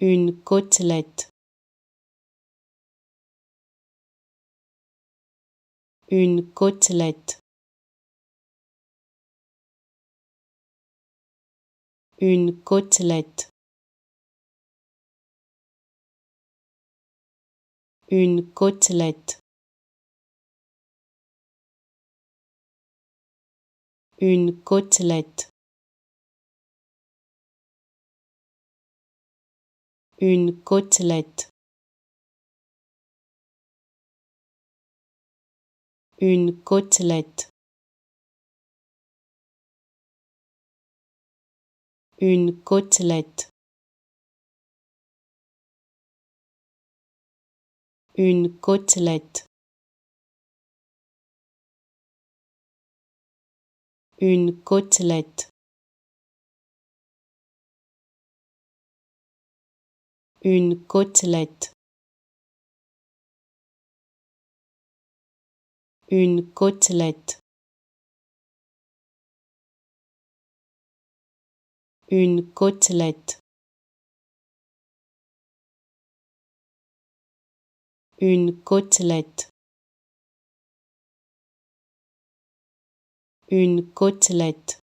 une côtelette, une côtelette, une côtelette, une côtelette, une côtelette, une côtelette, une côtelette, une côtelette, une côtelette, une côtelette, une côtelette, une côtelette, une côtelette, une côtelette, une côtelette,